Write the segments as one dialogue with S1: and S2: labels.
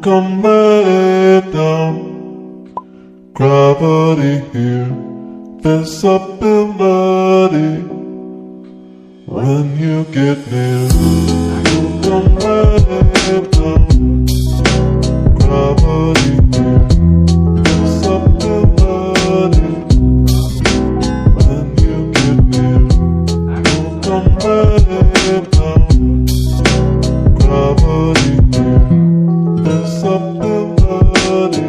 S1: come back down. Gravity here, visibility. When you get near, you come back down. Gravity here, visibility. When you get near, you come back down. Gravity here, visibility.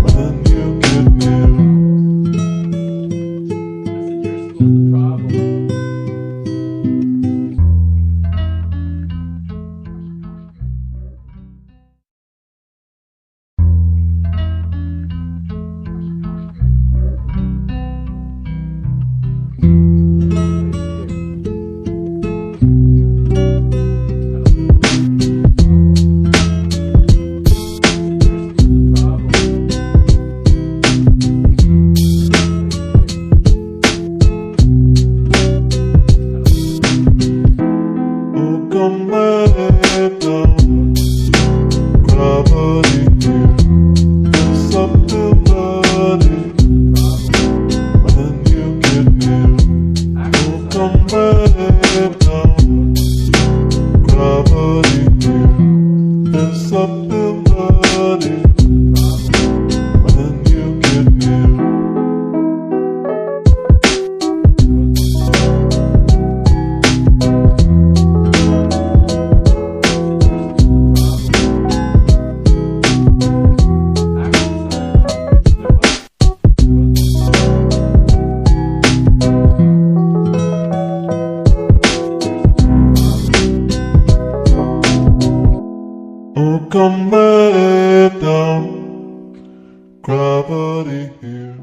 S1: When you get near. Come back down. Gravity here, visibility. When you get near, you come back down. Gravity here, visibility. When you get near. Oh, come back down. Gravity here.